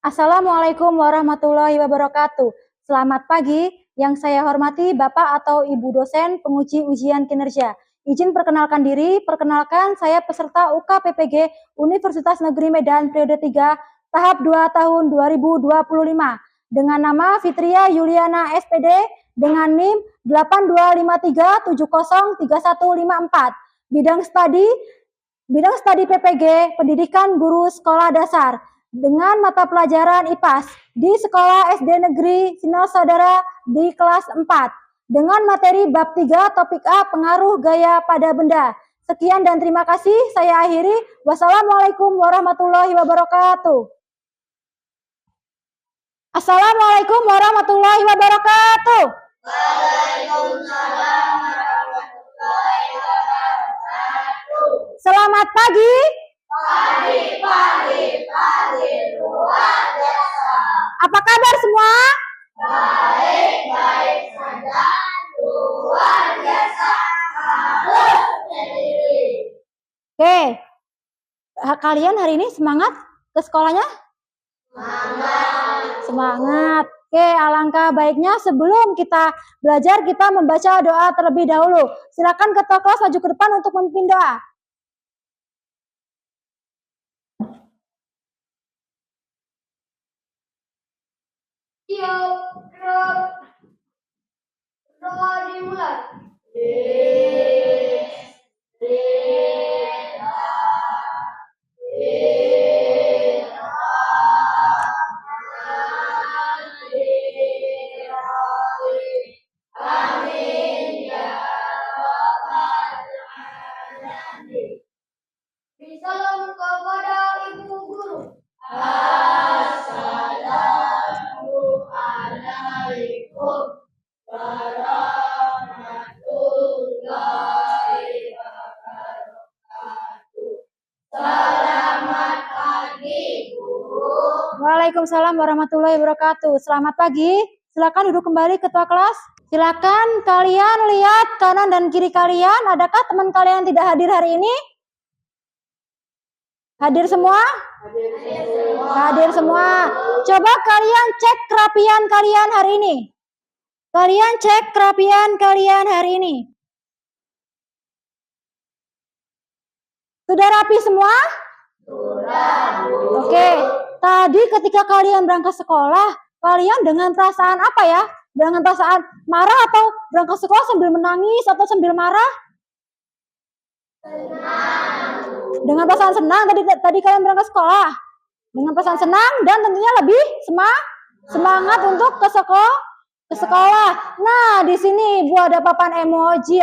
Assalamualaikum warahmatullahi wabarakatuh. Selamat pagi, yang saya hormati Bapak atau Ibu dosen penguji ujian kinerja. Izin perkenalkan diri, saya peserta UKPPG Universitas Negeri Medan periode 3, tahap 2 tahun 2025. Dengan nama Fitria Yuliana SPD dengan NIM 8253703154. Bidang studi PPG, Pendidikan Guru Sekolah Dasar. Dengan mata pelajaran IPAS di Sekolah SD Negeri Sinar Saudara di kelas 4 dengan materi bab 3 topik A pengaruh gaya pada benda. Sekian dan terima kasih, saya akhiri. Wassalamualaikum warahmatullahi wabarakatuh. Assalamualaikum warahmatullahi wabarakatuh. Waalaikumsalam warahmatullahi wabarakatuh. Selamat pagi. Pagi luar biasa. Apa kabar semua? Baik saja, luar biasa. Harus sendiri. Oke, kalian hari ini semangat ke sekolahnya? Semangat. Oke, alangkah baiknya sebelum kita belajar kita membaca doa terlebih dahulu. Silakan ketua kelas maju ke depan untuk memimpin doa. Doa dimulai. Amin ya rabbal alamin. Salam kepada Ibu Guru. Assalamualaikum warahmatullahi wabarakatuh. Selamat pagi, Bu. Waalaikumsalam warahmatullahi wabarakatuh. Selamat pagi. Silakan duduk kembali ketua kelas. Silakan kalian lihat kanan dan kiri kalian. Adakah teman kalian yang tidak hadir hari ini? Hadir semua? Hadir semua. Coba kalian cek kerapian kalian hari ini. Kalian cek kerapian kalian hari ini. Sudah rapi semua? Sudah, Bu. Oke. Tadi ketika kalian berangkat sekolah, kalian dengan perasaan apa ya? Dengan perasaan marah atau berangkat sekolah sambil menangis atau sambil marah? Senang. Dengan perasaan senang tadi kalian berangkat sekolah. Dengan perasaan senang dan tentunya lebih semangat untuk ke sekolah. Nah, di sini Bu ada papan emoji,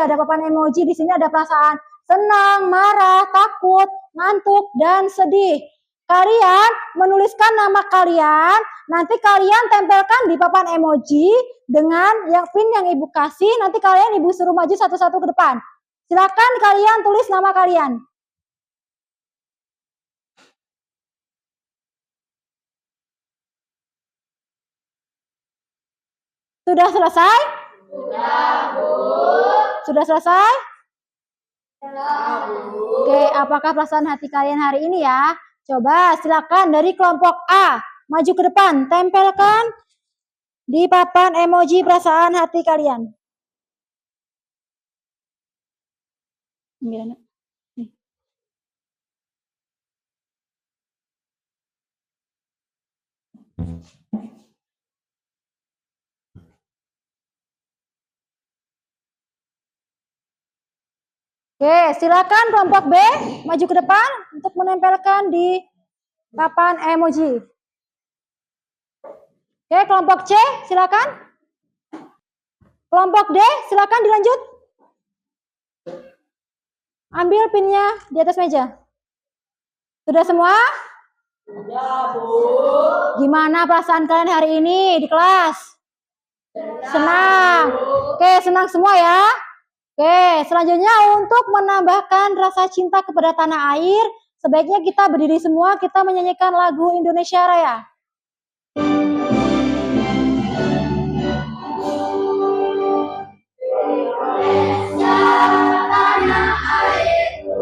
di sini ada perasaan senang, marah, takut, ngantuk dan sedih. Kalian menuliskan nama kalian, nanti kalian tempelkan di papan emoji dengan pin yang Ibu kasih, nanti kalian Ibu suruh maju satu-satu ke depan. Silakan kalian tulis nama kalian. Sudah selesai? Sudah, Bu. Sudah selesai? Sudah, Bu. Oke, apakah perasaan hati kalian hari ini ya? Coba silakan dari kelompok A, maju ke depan, tempelkan di papan emoji perasaan hati kalian. Oke, silakan kelompok B maju ke depan untuk menempelkan di papan emoji. Oke, kelompok C silakan. Kelompok D silakan dilanjut. Ambil pinnya di atas meja. Sudah semua? Sudah, Bu. Gimana perasaan kalian hari ini di kelas? Senang. Oke, senang semua ya. Oke, selanjutnya untuk menambahkan rasa cinta kepada tanah air, sebaiknya kita berdiri semua, kita menyanyikan lagu Indonesia Raya. Indonesia tanah airku,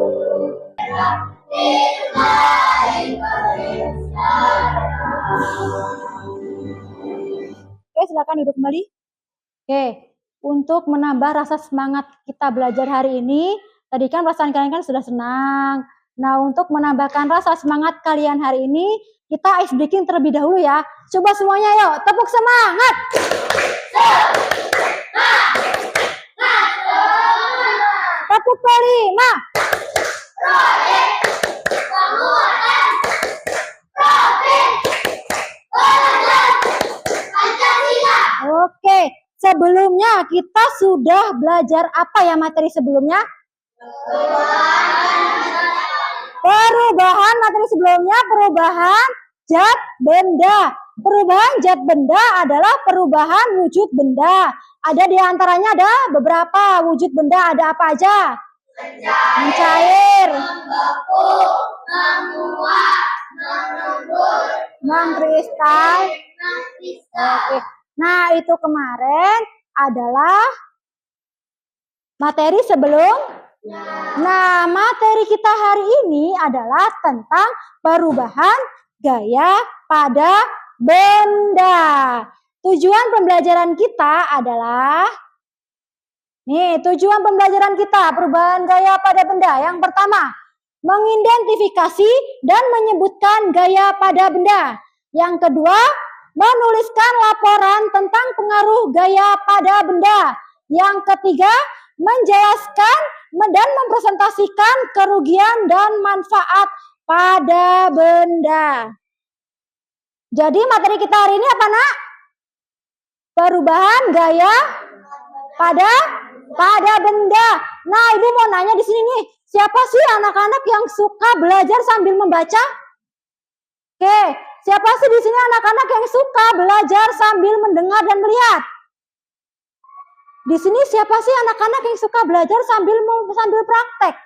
Oke, silakan duduk kembali. Oke, untuk menambah rasa semangat kita belajar hari ini, tadi kan perasaan kalian kan sudah senang. Nah, untuk menambahkan rasa semangat kalian hari ini, kita ice breaking terlebih dahulu ya. Coba semuanya yuk, tepuk semangat. Tepuk kelima. Oke, sebelumnya kita sudah belajar apa ya materi sebelumnya? Perubahan materi sebelumnya, perubahan zat benda. Perubahan zat benda adalah perubahan wujud benda. Ada di antaranya ada beberapa wujud benda, ada apa aja? Mencair, membeku, menguap, mengembur, mengkristal. Oke. Nah, itu kemarin adalah materi sebelum. Nah, materi kita hari ini adalah tentang perubahan gaya pada benda. Tujuan pembelajaran kita adalah tujuan pembelajaran kita perubahan gaya pada benda. Yang pertama, mengidentifikasi dan menyebutkan gaya pada benda. Yang kedua, menuliskan laporan tentang pengaruh gaya pada benda. Yang ketiga, menjelaskan dan mempresentasikan kerugian dan manfaat pada benda. Jadi materi kita hari ini apa, Nak? Perubahan gaya pada benda. Nah, Ibu mau nanya di sini nih, siapa sih anak-anak yang suka belajar sambil membaca? Oke, siapa sih di sini anak-anak yang suka belajar sambil mendengar dan melihat? Di sini siapa sih anak-anak yang suka belajar sambil praktek?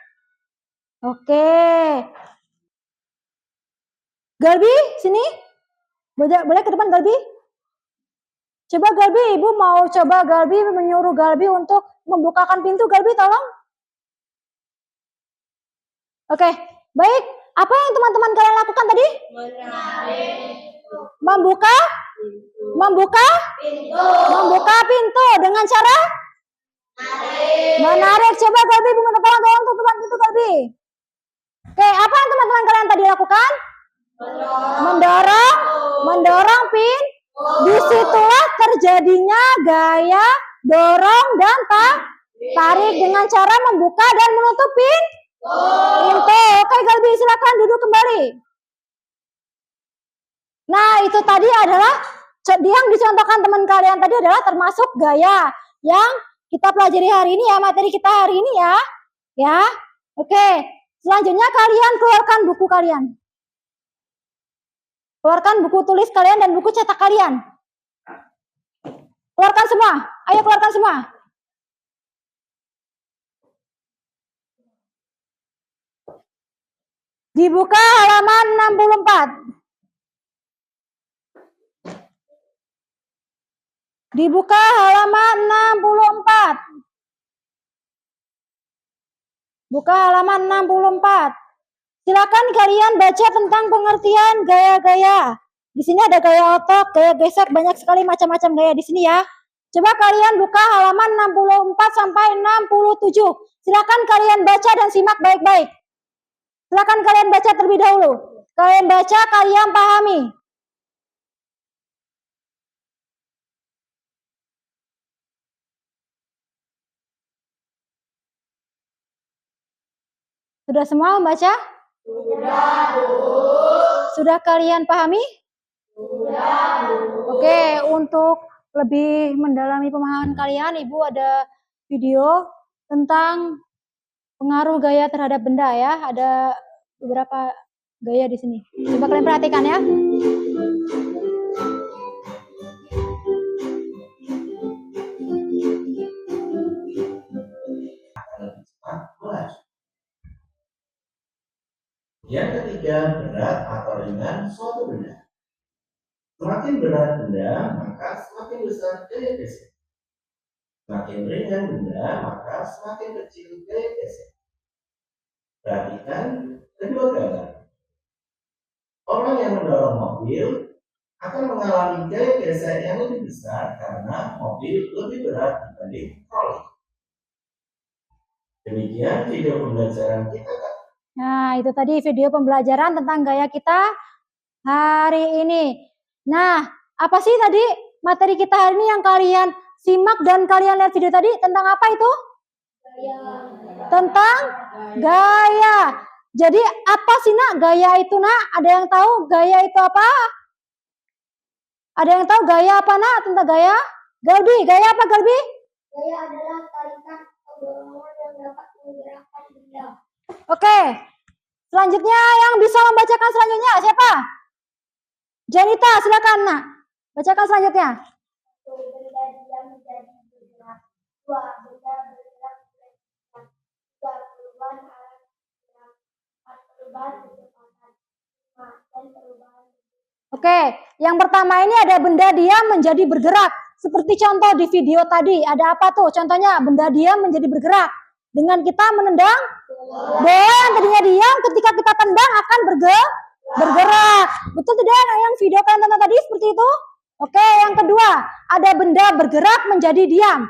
Oke. Galbi, sini. Boleh ke depan Galbi? Coba Galbi, Ibu mau coba Galbi menyuruh Galbi untuk membukakan pintu. Galbi, tolong. Oke, baik. Apa yang teman-teman kalian lakukan tadi? Membuka pintu dengan cara menarik. Coba Galbi minta tolong untuk tutup pintu Galbi. Oke, apa yang teman-teman kalian tadi lakukan? Mendorong pintu. Disitulah terjadinya gaya dorong dan tarik dengan cara membuka dan menutup pintu. Oke, Galbi silakan duduk kembali. Nah, itu tadi adalah yang dicontohkan teman kalian tadi adalah termasuk gaya yang kita pelajari hari ini ya, materi kita hari ini ya. Ya. Oke. Selanjutnya kalian keluarkan buku kalian. Keluarkan buku tulis kalian dan buku cetak kalian. Keluarkan semua. Ayo keluarkan semua. Dibuka halaman 64. Dibuka halaman 64. Buka halaman 64. Silakan kalian baca tentang pengertian gaya-gaya. Di sini ada gaya otot, gaya gesek, banyak sekali macam-macam gaya di sini ya. Coba kalian buka halaman 64 sampai 67. Silakan kalian baca dan simak baik-baik. Silakan kalian baca terlebih dahulu. Kalian baca, kalian pahami. Sudah semua membaca? Sudah kalian pahami? Oke, untuk lebih mendalami pemahaman kalian, Ibu ada video tentang pengaruh gaya terhadap benda ya. Ada beberapa gaya di sini. Coba kalian perhatikan ya. Yang ketiga, berat atau ringan suatu benda. Semakin berat benda, maka semakin besar gaya gesek. Semakin ringan benda, maka semakin kecil gaya gesek. Perhatikan kedua gambar. Orang yang mendorong mobil akan mengalami gaya geser yang lebih besar karena mobil lebih berat dibanding troli. Demikian video pembelajaran kita. Nah, itu tadi video pembelajaran tentang gaya kita hari ini. Nah, apa sih tadi materi kita hari ini yang kalian simak dan kalian lihat video tadi tentang apa itu? Gaya. Tentang gaya. Jadi apa sih nak gaya itu nak? Ada yang tahu gaya itu apa? Ada yang tahu gaya apa nak tentang gaya? Galbi, gaya apa Galbi? Gaya adalah tarikan atau dorongan yang dapat menggerakkan benda. Oke. Selanjutnya yang bisa membacakan selanjutnya siapa? Janita, silakan nak. Bacakan selanjutnya. 1. Benda diam menjadi bergerak. 2. Benda bergerak menjadi diam. 3. Perubahan arah gerak. 4. Perubahan kecepatan. 5. Dan perubahan. Oke, yang pertama ini ada benda diam menjadi bergerak. Seperti contoh di video tadi, ada apa tuh? Contohnya benda diam menjadi bergerak. Dengan kita menendang bola yang tadinya diam, ketika kita tendang akan bergerak. Betul tidak yang video kalian tonton tadi seperti itu? Oke, yang kedua, ada benda bergerak menjadi diam.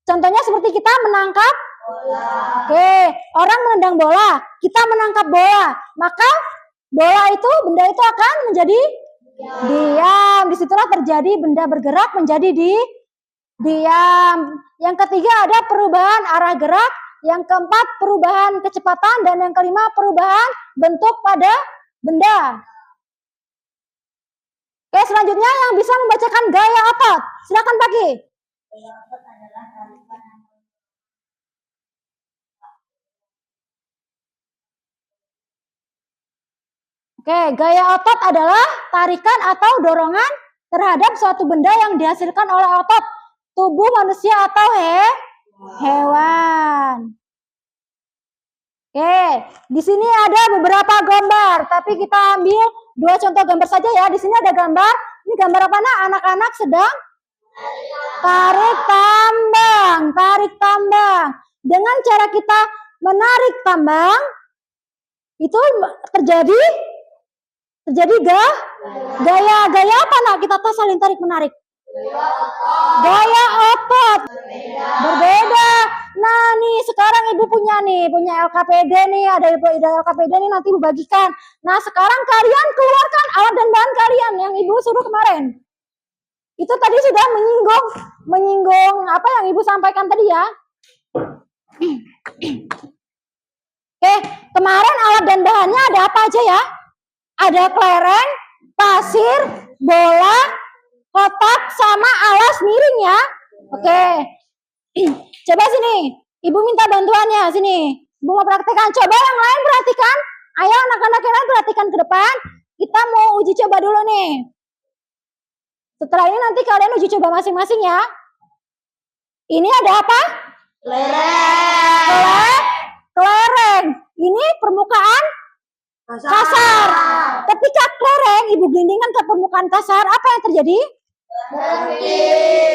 Contohnya seperti kita menangkap bola. Oke, orang menendang bola, kita menangkap bola. Maka bola itu, benda itu akan menjadi diam. Disitulah terjadi benda bergerak menjadi diam. Yang ketiga ada perubahan arah gerak. Yang keempat perubahan kecepatan. Dan yang kelima perubahan bentuk pada benda. Oke, selanjutnya yang bisa membacakan gaya otot. Silakan Pagi. Gaya otot adalah tarikan yang Oke, gaya otot adalah tarikan atau dorongan terhadap suatu benda yang dihasilkan oleh otot tubuh manusia atau hewan. Oke, di sini ada beberapa gambar, tapi kita ambil 2 contoh gambar saja ya. Di sini ada gambar, ini gambar apa nak? Anak-anak sedang tarik tambang. Dengan cara kita menarik tambang, itu terjadi gaya apa nak? Kita tahu saling tarik menarik. Gaya otot. Berbeda. Nah nih sekarang ibu punya LKPD nih, ada LKPD nih nanti ibu bagikan. Nah sekarang kalian keluarkan alat dan bahan kalian yang ibu suruh kemarin. Itu tadi sudah menyinggung apa yang ibu sampaikan tadi ya. Oke, kemarin alat dan bahannya ada apa aja ya? Ada kelereng, pasir, bola, kotak, sama alas miring ya. Oke. Coba sini. Ibu minta bantuannya sini. Ibu mau praktekkan. Coba yang lain perhatikan. Ayo anak-anak yang lain perhatikan ke depan. Kita mau uji coba dulu nih. Setelah ini nanti kalian uji coba masing-masing ya. Ini ada apa? Kelereng. Ini permukaan kasar. Ketika kelereng ibu gelindingkan ke permukaan kasar, apa yang terjadi?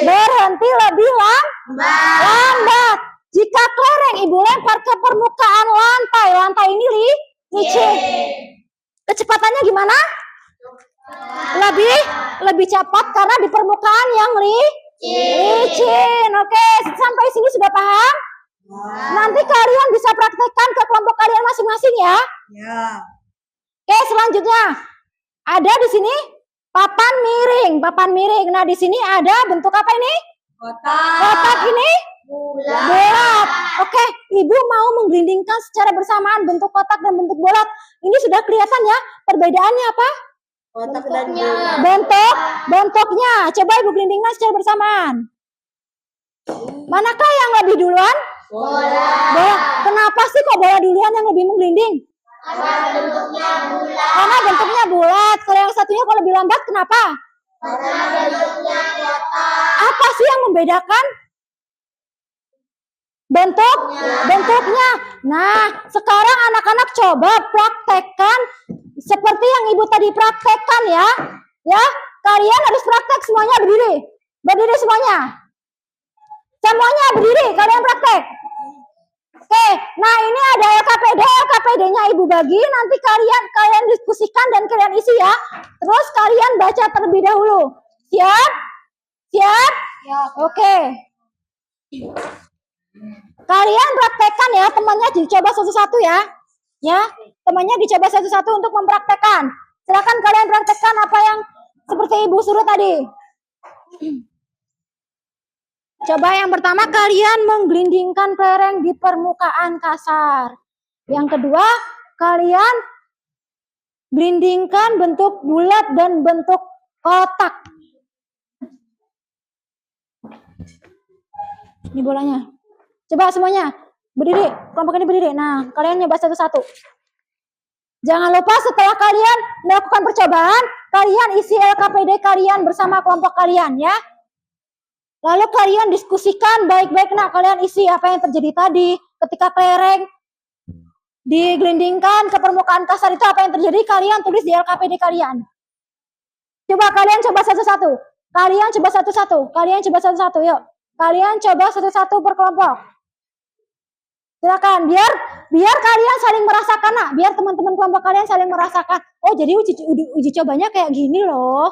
Berhenti lebih lambat. Jika kelereng ibu lempar ke permukaan lantai ini licin. Kecepatannya gimana? Lebih cepat karena di permukaan yang licin. Oke, sampai sini sudah paham? Nanti kalian bisa praktekkan ke kelompok kalian masing-masing ya. Oke, selanjutnya ada di sini papan miring. Nah, di sini ada bentuk apa ini? Kotak ini bulat. Oke, ibu mau menggelindingkan secara bersamaan bentuk kotak dan bentuk bulat. Ini sudah kelihatan ya perbedaannya apa? kotak dan bola. Bentuknya. Coba ibu gelindingkan secara bersamaan. Manakah yang lebih duluan? Bola. Kenapa sih kok bola duluan yang lebih menggelinding? Karena bentuknya bulat. Kalau yang satunya kok lebih lambat, kenapa? Karena bentuknya kotak. Apa sih yang membedakan? Bentuknya. Nah, sekarang anak-anak coba praktekkan seperti yang ibu tadi praktekkan ya. Ya, kalian harus praktek semuanya berdiri. Berdiri semuanya. Semuanya berdiri, kalian praktek. Oke, nah ini ada LKPD-nya Ibu bagi. Nanti kalian diskusikan dan kalian isi ya. Terus kalian baca terlebih dahulu. Siap? Siap? Oke. Kalian praktekkan ya, temannya dicoba satu-satu ya. Ya, temannya dicoba satu-satu untuk mempraktekkan. Silakan kalian praktekkan apa yang seperti Ibu suruh tadi. Coba yang pertama kalian menggelindingkan kelereng di permukaan kasar. Yang kedua, kalian gelindingkan bentuk bulat dan bentuk kotak. Ini bolanya. Coba semuanya berdiri, kelompok ini berdiri. Nah, kalian nyoba satu-satu. Jangan lupa setelah kalian melakukan percobaan, kalian isi LKPD kalian bersama kelompok kalian ya. Lalu kalian diskusikan baik-baik. Nah, kalian isi apa yang terjadi tadi ketika kelereng digelindingkan ke permukaan kasar itu apa yang terjadi, kalian tulis di LKPD kalian. Coba kalian coba satu-satu. Kalian coba satu-satu. Kalian coba satu-satu, yuk. Kalian coba satu-satu per kelompok. Silakan, biar kalian saling merasakan, nah, biar teman-teman kelompok kalian saling merasakan. Oh, jadi uji cobanya kayak gini loh.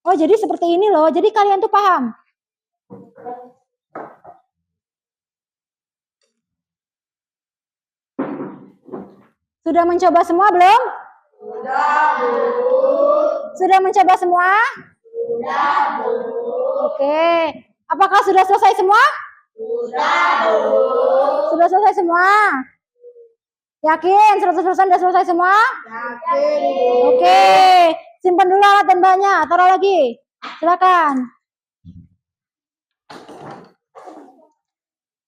Oh, jadi seperti ini loh. Jadi kalian tuh paham. Sudah mencoba semua belum? Sudah mencoba semua? Oke. Apakah sudah selesai semua? Sudah selesai semua? Yakin 100% sudah selesai semua? Oke. Simpan dulu alat dan bahannya. Taruh lagi. Silakan.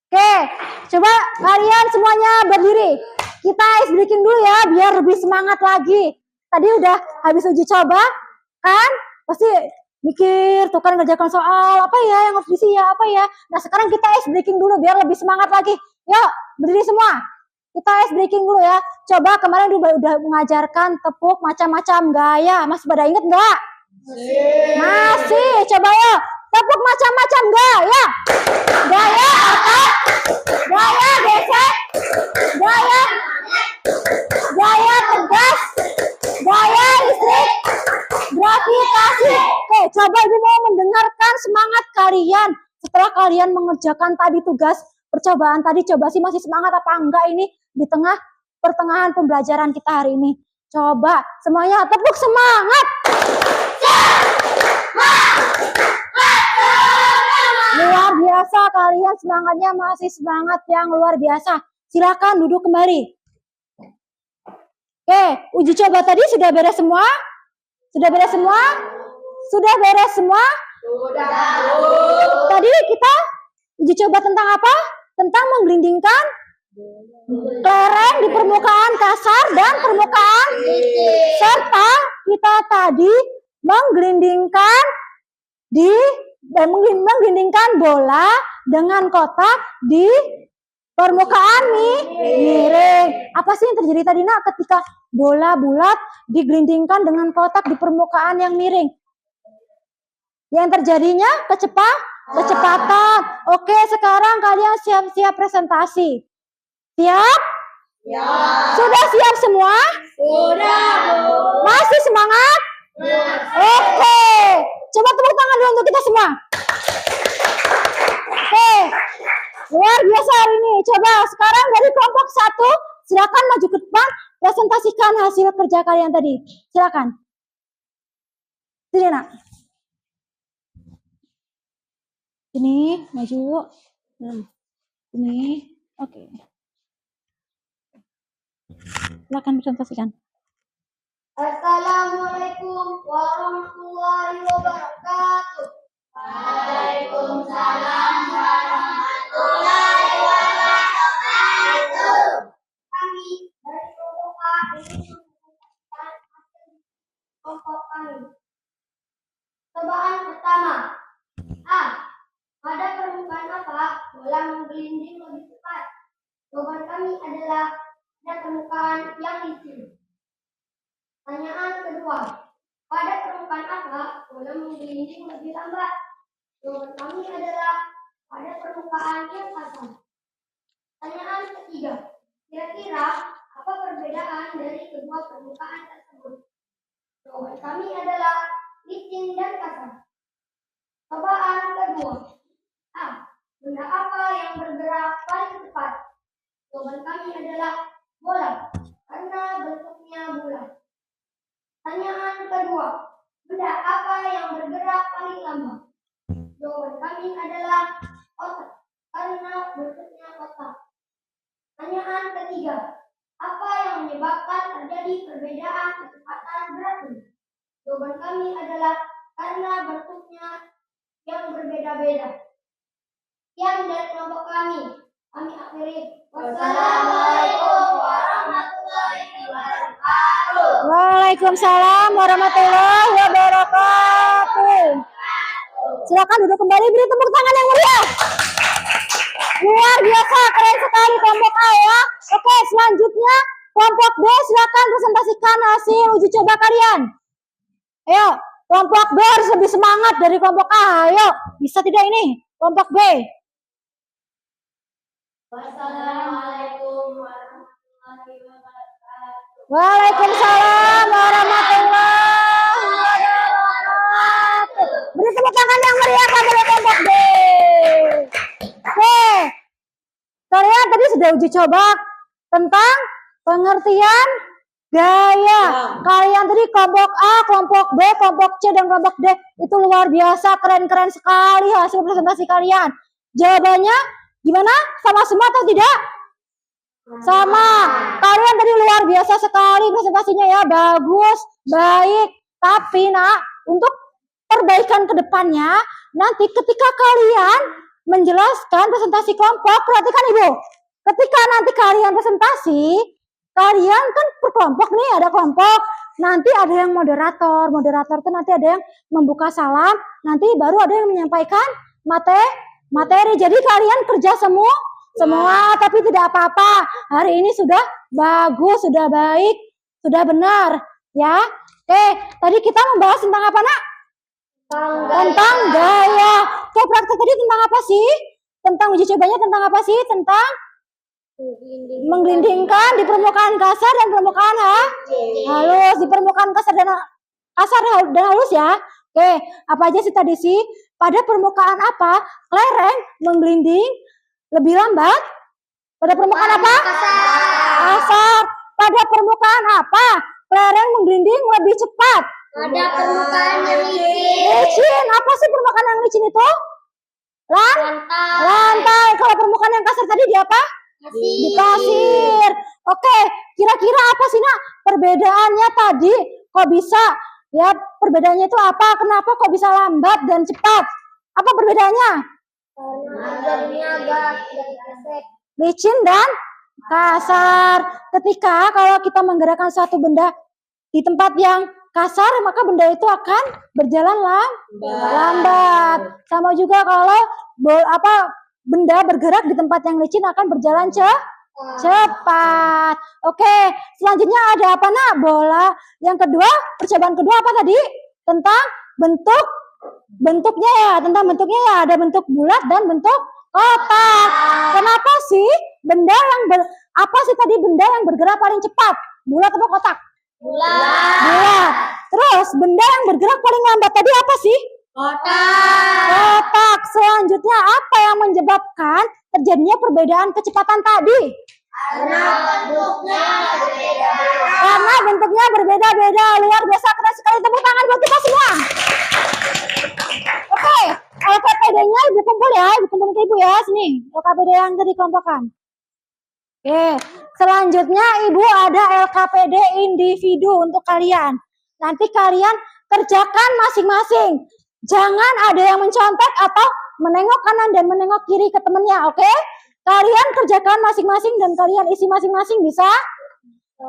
Oke. Coba kalian semuanya berdiri. Kita ice breaking dulu ya, biar lebih semangat lagi. Tadi udah habis uji coba, kan? Pasti mikir, tuh kan ngerjakan soal, apa ya yang harus diisi ya, apa ya. Nah sekarang kita ice breaking dulu, biar lebih semangat lagi. Yuk, berdiri semua. Kita ice breaking dulu ya. Coba kemarin udah mengajarkan tepuk macam-macam gaya. Masih pada inget nggak? Masih. Coba yuk, tepuk macam-macam gaya. Gaya apa? Gaya gesek. Gaya tegas, gaya listrik, gravitasi. Oke, coba Ibu mau mendengarkan semangat kalian setelah kalian mengerjakan tadi tugas percobaan tadi. Coba sih masih semangat apa enggak ini di tengah pertengahan pembelajaran kita hari ini. Coba semuanya tepuk semangat. Luar biasa, kalian semangatnya masih semangat yang luar biasa. Silakan duduk kembali. Oke, uji coba tadi sudah beres semua? Sudah beres semua? Sudah beres semua? Sudah. Tadi kita uji coba tentang apa? Tentang menggelindingkan kelereng di permukaan kasar dan permukaan serta kita tadi menggelindingkan bola dengan kotak di permukaan miring. Apa sih yang terjadi tadi nak ketika bola bulat digelindingkan dengan kotak di permukaan yang miring? Yang terjadinya kecepatan. Oke, sekarang kalian siap-siap presentasi. Siap? Ya. Sudah siap semua? Sudah. Masih semangat? Oke. Coba tepuk tangan dulu untuk kita semua. Oke. Luar biasa hari ini. Coba sekarang dari kelompok 1, silakan maju ke depan, presentasikan hasil kerja kalian tadi. Silakan. Sini nak. Sini, maju. Nah, sini. Oke. Silakan presentasikan. Assalamualaikum warahmatullahi wabarakatuh. Waalaikumsalam warahmatullahi wabarakatuh. Kami dari kelompok A ingin mempresentasikan hasil kelompok kami. Percobaan pertama. A. Pada permukaan apa bola menggelinding lebih cepat? Jawaban kami adalah pada permukaan yang licin. Pertanyaan kedua. Pada permukaan apa bola menggelinding lebih lambat? Jawaban kami adalah pada permukaan yang kasar. Pertanyaan ketiga. Kira-kira apa perbedaan dari kedua permukaan tersebut? Jawaban kami adalah licin dan kasar. Cobaan kedua. A. Benda apa yang bergerak paling cepat? Jawaban kami adalah bola, karena bentuknya bulat. Pertanyaan kedua. Benda apa yang bergerak paling lambat? Jawaban kami adalah otak, karena bentuknya kotak. Pertanyaan ketiga. Apa yang menyebabkan terjadi perbedaan kecepatan geraknya? Jawaban kami adalah karena bentuknya yang berbeda-beda. Sekian dari kelompok kami. Kami akhiri. Wassalamualaikum warahmatullahi wabarakatuh. Waalaikumsalam warahmatullahi wabarakatuh. Silakan duduk kembali, beri tepuk tangan yang meriah. Luar biasa, keren sekali kelompok A ya. Oke, selanjutnya kelompok B, silakan presentasikan hasil uji coba kalian. Ayo, kelompok B harus lebih semangat dari kelompok A. Ayo, bisa tidak ini? Kelompok B. Wassalamualaikum warahmatullahi wabarakatuh. Waalaikumsalam warahmatullahi wabarakatuh. Beri tepuk tangan yang meriah kepada kelompok B. Oke, kalian tadi sudah uji coba tentang pengertian gaya. Kalian tadi kelompok A, kelompok B, kelompok C, dan kelompok D itu luar biasa, keren-keren sekali hasil presentasi kalian. Jawabannya gimana? Sama semua atau tidak? Sama. Kalian tadi luar biasa sekali presentasinya ya, bagus, baik. Tapi nak, untuk perbaikan ke depannya, nanti ketika kalian menjelaskan presentasi kelompok, perhatikan Ibu. Ketika nanti kalian presentasi, kalian kan per kelompok nih, ada kelompok. Nanti ada yang moderator. Moderator itu nanti ada yang membuka salam, nanti baru ada yang menyampaikan materi. Jadi kalian kerja semua, tapi tidak apa-apa. Hari ini sudah bagus, sudah baik, sudah benar, ya. Oke, tadi kita membahas tentang apa, Nak? Tentang gaya. Oke, praktek tadi tentang apa sih? Tentang uji cobanya tentang apa sih? Tentang menggelindingkan di permukaan kasar dan permukaan halus. Di permukaan kasar dan halus ya. Oke, apa aja sih tadi sih? Pada permukaan apa? Lereng menggelinding lebih lambat. Pada permukaan apa? Kasar. Pada permukaan apa? Lereng menggelinding lebih cepat. Pada permukaan yang licin. Apa sih permukaan yang licin itu? Lantai. Kalau permukaan yang kasar tadi di apa? Di pasir. Oke, kira-kira apa sih Nak perbedaannya tadi? Kok bisa? Ya, perbedaannya itu apa? Kenapa kok bisa lambat dan cepat? Apa perbedaannya? Licin dan kasar. Ketika kalau kita menggerakkan suatu benda di tempat yang kasar, maka benda itu akan berjalan lambat. Sama juga kalau benda bergerak di tempat yang licin akan berjalan cepat. Oke, selanjutnya ada apa Nak? Bola. Yang kedua, percobaan kedua apa tadi? Tentang bentuknya ya. Tentang bentuknya ya, ada bentuk bulat dan bentuk kotak. Kenapa sih benda yang apa sih tadi benda yang bergerak paling cepat? Bulat atau kotak? Bulat. Terus benda yang bergerak paling lambat tadi apa sih? Kotak. Selanjutnya apa yang menyebabkan terjadinya perbedaan kecepatan tadi? Karena bentuknya berbeda-beda. Luar biasa, keren sekali. Tepuk tangan buat kita semua. Oke, LKPD-nya Ibu kumpul ya. Ibu kumpul ke Ibu ya. Sini, LKPD yang tadi kelompokkan. Oke, selanjutnya Ibu ada LKPD individu untuk kalian. Nanti kalian kerjakan masing-masing. Jangan ada yang mencontek atau menengok kanan dan menengok kiri ke temennya, oke? Kalian kerjakan masing-masing dan kalian isi masing-masing bisa?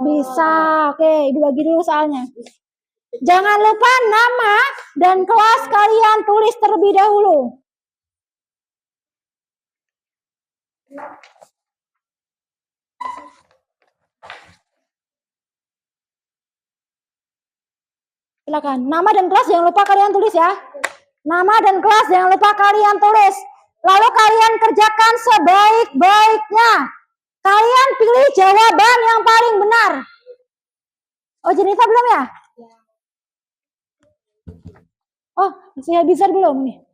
Bisa, oke. Ibu bagi dulu soalnya. Jangan lupa nama dan kelas kalian tulis terlebih dahulu. Silakan. Nama dan kelas jangan lupa kalian tulis ya. Nama dan kelas jangan lupa kalian tulis. Lalu kalian kerjakan sebaik-baiknya. Kalian pilih jawaban yang paling benar. Oh, Jennifer belum ya? Oh, saya bisa belum nih?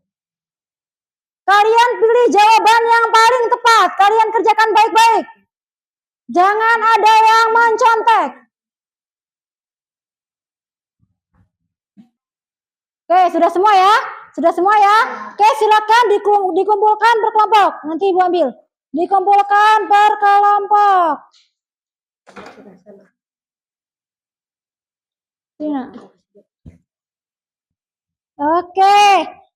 Kalian pilih jawaban yang paling tepat. Kalian kerjakan baik-baik. Jangan ada yang mencontek. Oke, sudah semua ya? Sudah semua ya? Oke, silakan dikumpulkan berkelompok. Nanti Ibu ambil. Dikumpulkan berkelompok. Sini. Oke,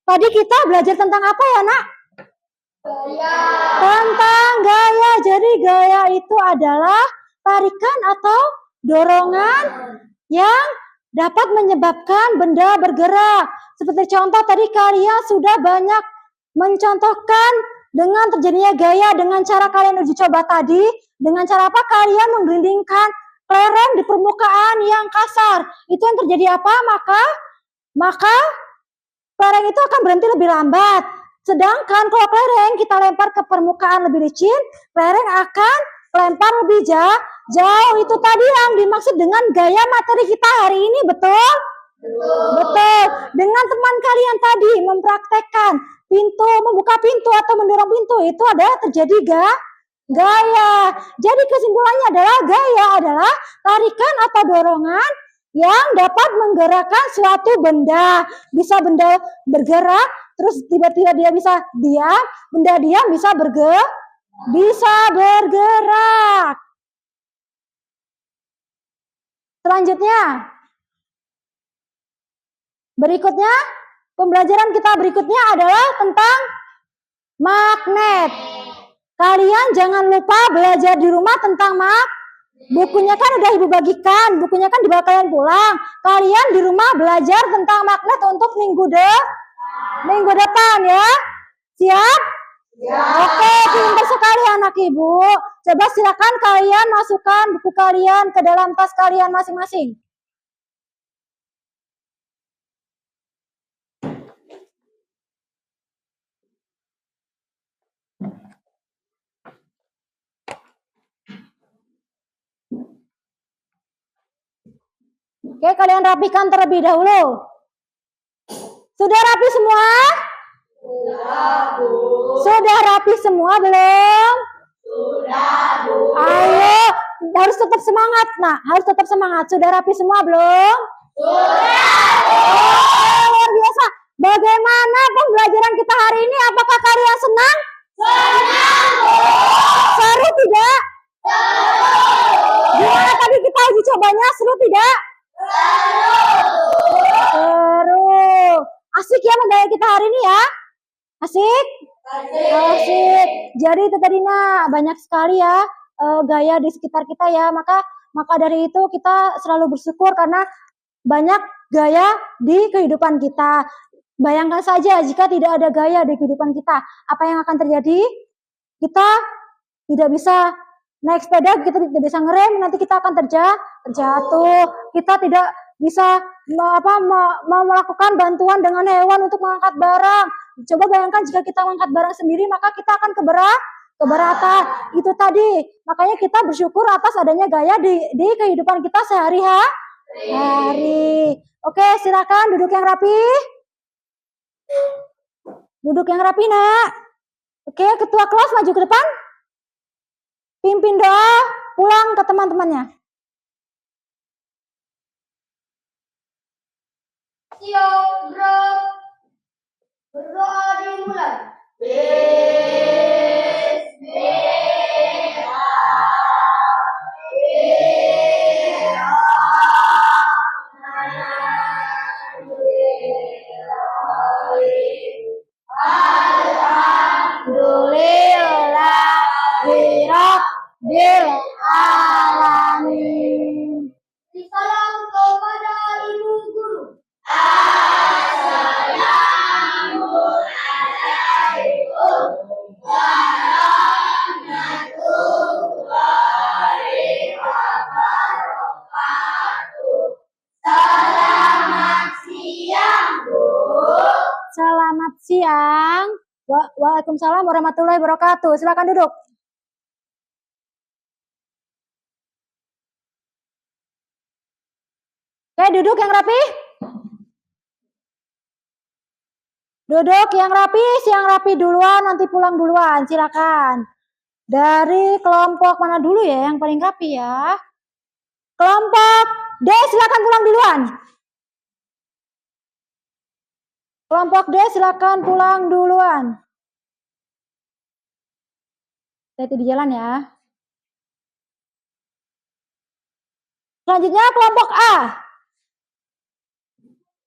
tadi kita belajar tentang apa ya, Nak? Gaya. Tentang gaya. Jadi gaya itu adalah tarikan atau dorongan yang dapat menyebabkan benda bergerak. Seperti contoh tadi kalian sudah banyak mencontohkan dengan terjadinya gaya dengan cara kalian uji coba tadi. Dengan cara apa? Kalian menggelindingkan kelereng di permukaan yang kasar. Itu yang terjadi apa? Maka kelereng itu akan berhenti lebih lambat. Sedangkan kalau kelereng kita lempar ke permukaan lebih licin, kelereng akan lempar lebih jauh. Itu tadi yang dimaksud dengan gaya materi kita hari ini, betul? Betul. Dengan teman kalian tadi mempraktekkan membuka pintu atau mendorong pintu, itu adalah terjadi gaya. Jadi kesimpulannya adalah gaya adalah tarikan atau dorongan yang dapat menggerakkan suatu benda. Bisa benda bergerak, terus tiba-tiba dia bisa diam, benda diam bisa bergerak. Selanjutnya, pembelajaran kita berikutnya adalah tentang magnet. Kalian jangan lupa belajar di rumah tentang bukunya kan udah Ibu bagikan, bukunya kan dibawa kalian pulang. Kalian di rumah belajar tentang magnet untuk minggu depan ya. Siap? Ya. Oke, pintar sekali anak Ibu. Coba silakan kalian masukkan buku kalian ke dalam tas kalian masing-masing. Oke, kalian rapikan terlebih dahulu. Sudah rapi semua? Sudah, Bu. Sudah rapi semua belum? Sudah, Bu. Ayo, harus tetap semangat, Nak. Harus tetap semangat. Sudah rapi semua belum? Sudah, Bu. Oh, luar biasa. Bagaimana pembelajaran kita hari ini? Apakah kalian senang? Senang, Bu. Seru tidak? Gimana tadi kita uji cobanya? Seru tidak? Seru. Asik ya gaya kita hari ini ya? Asik? Asik. Jadi itu tadi Nak, banyak sekali ya gaya di sekitar kita ya. Maka dari itu kita selalu bersyukur karena banyak gaya di kehidupan kita. Bayangkan saja jika tidak ada gaya di kehidupan kita, apa yang akan terjadi? Kita tidak bisa naik sepeda, kita tidak bisa ngerem, nanti kita akan terjatuh. Kita tidak bisa melakukan bantuan dengan hewan untuk mengangkat barang. Coba bayangkan jika kita mengangkat barang sendiri, maka kita akan keberatan. Itu tadi. Makanya kita bersyukur atas adanya gaya di kehidupan kita sehari-hari. Oke, silakan duduk yang rapi. Duduk yang rapi, Nak. Oke, ketua kelas maju ke depan. Pimpin doa pulang ke teman-temannya. Siap, berdoa dimulai. Alhamdulillahirabbil alamin. Salam kepada Ibu Guru. Selamat siang. Waalaikumsalam warahmatullahi wabarakatuh. Silakan duduk. Oke, duduk yang rapi. Duduk yang rapi duluan, nanti pulang duluan, silakan. Dari kelompok mana dulu ya yang paling rapi ya? Kelompok D silakan pulang duluan. Kelompok D silakan pulang duluan. Hati-hati di jalan ya. Selanjutnya kelompok A.